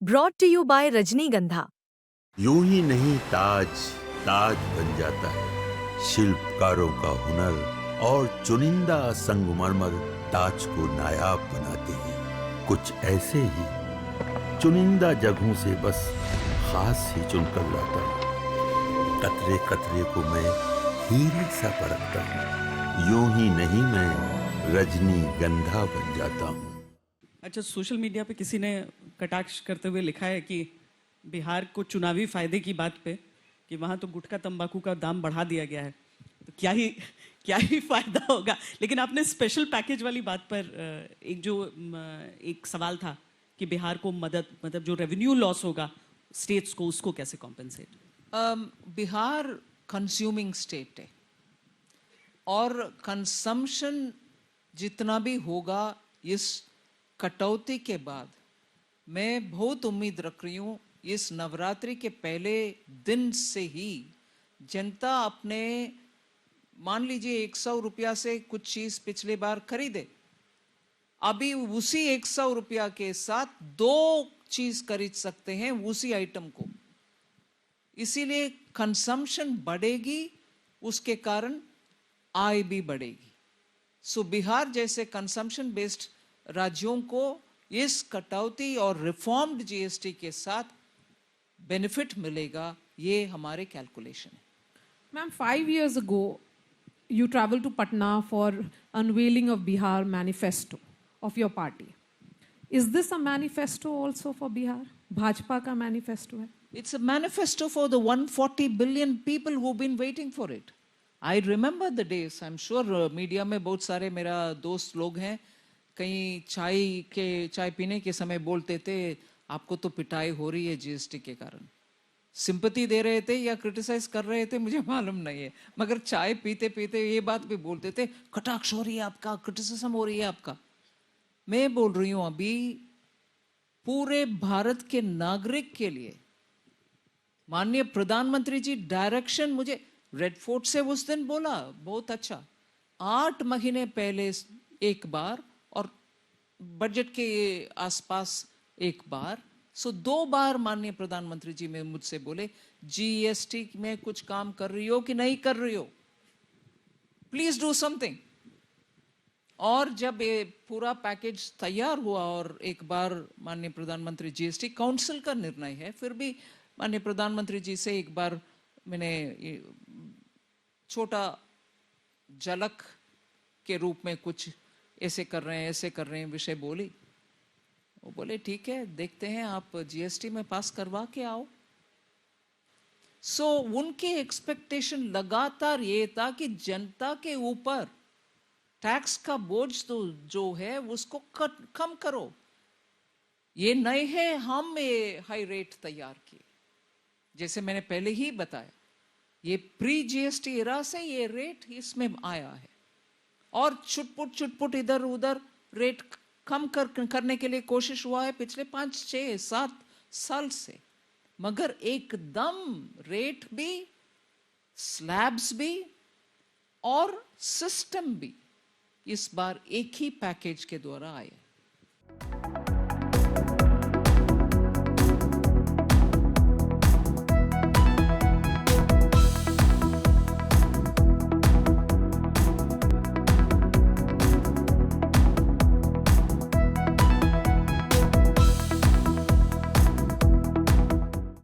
Brought to you bye रजनीगंधा। यूं ही नहीं ताज ताज बन जाता है। शिल्पकारों का हुनर और चुनिंदा संगमरमर ताज को नायाब बनाते हैं। कुछ ऐसे ही चुनिंदा जगहों से बस खास ही चुनकर लाता हूँ। कतरे कतरे को मैं हीरे सा परखता हूँ। यूं ही नहीं मैं रजनीगंधा बन जाता हूँ। अच्छा, सोशल मीडिया पे किसी ने कटाक्ष करते हुए लिखा है कि बिहार को चुनावी फायदे की बात पे कि वहाँ तो गुटखा तंबाकू का दाम बढ़ा दिया गया है, तो क्या ही फायदा होगा। लेकिन आपने स्पेशल पैकेज वाली बात पर एक सवाल था कि बिहार को मदद, मतलब जो रेवेन्यू लॉस होगा स्टेट्स को, उसको कैसे कॉम्पेंसेट। बिहार कंज्यूमिंग स्टेट है और कंजम्पशन जितना भी होगा इस कटौती के बाद, मैं बहुत उम्मीद रख रही हूँ इस नवरात्रि के पहले दिन से ही जनता अपने, मान लीजिए 100 रुपया से कुछ चीज पिछले बार खरीदे, अभी उसी 100 रुपया के साथ 2 चीज खरीद सकते हैं उसी आइटम को। इसीलिए कंजम्पशन बढ़ेगी, उसके कारण आय भी बढ़ेगी। सो बिहार जैसे कंजम्पशन बेस्ड राज्यों को इस कटौती और रिफॉर्म्ड जीएसटी के साथ बेनिफिट मिलेगा, ये हमारे कैलकुलेशन है। Ma'am, 5 years ago, you traveled to Patna for unveiling of Bihar manifesto of your party. Is this a manifesto also for Bihar? Bhajpa का manifesto है? It's a manifesto for the 140 billion people who've been waiting for it. I remember the days. I'm sure media में बहुत सारे मेरा दोस्त लोग हैं, कहीं चाय पीने के समय बोलते थे आपको तो पिटाई हो रही है जीएसटी के कारण। सिंपैथी दे रहे थे या क्रिटिसाइज कर रहे थे मुझे मालूम नहीं है, मगर चाय पीते पीते ये बात भी बोलते थे कटाक्ष हो रही है आपका, क्रिटिसिज्म हो रही है आपका। मैं बोल रही हूँ अभी पूरे भारत के नागरिक के लिए माननीय प्रधानमंत्री जी डायरेक्शन मुझे रेड फोर्ट से उस दिन बोला, बहुत अच्छा। 8 महीने पहले एक बार और बजट के आसपास एक बार, सो 2 बार माननीय प्रधानमंत्री जी में मुझसे बोले जीएसटी में कुछ काम कर रही हो कि नहीं कर रही हो, प्लीज डू समथिंग। और जब ये पूरा पैकेज तैयार हुआ और एक बार माननीय प्रधानमंत्री, जीएसटी काउंसिल का निर्णय है, फिर भी माननीय प्रधानमंत्री जी से एक बार मैंने छोटा झलक के रूप में कुछ ऐसे कर रहे हैं विषय बोली। वो बोले ठीक है देखते हैं, आप जीएसटी में पास करवा के आओ। सो उनकी एक्सपेक्टेशन लगातार ये था कि जनता के ऊपर टैक्स का बोझ तो जो है उसको कम करो। ये नहीं है हम ये हाई रेट तैयार किए, जैसे मैंने पहले ही बताया ये प्री जीएसटी एरा से ये रेट इसमें आया है और छुटपुट इधर उधर रेट कम करने के लिए कोशिश हुआ है पिछले 5, 6, 7 साल से, मगर एकदम रेट भी, स्लैब्स भी और सिस्टम भी इस बार एक ही पैकेज के द्वारा आए।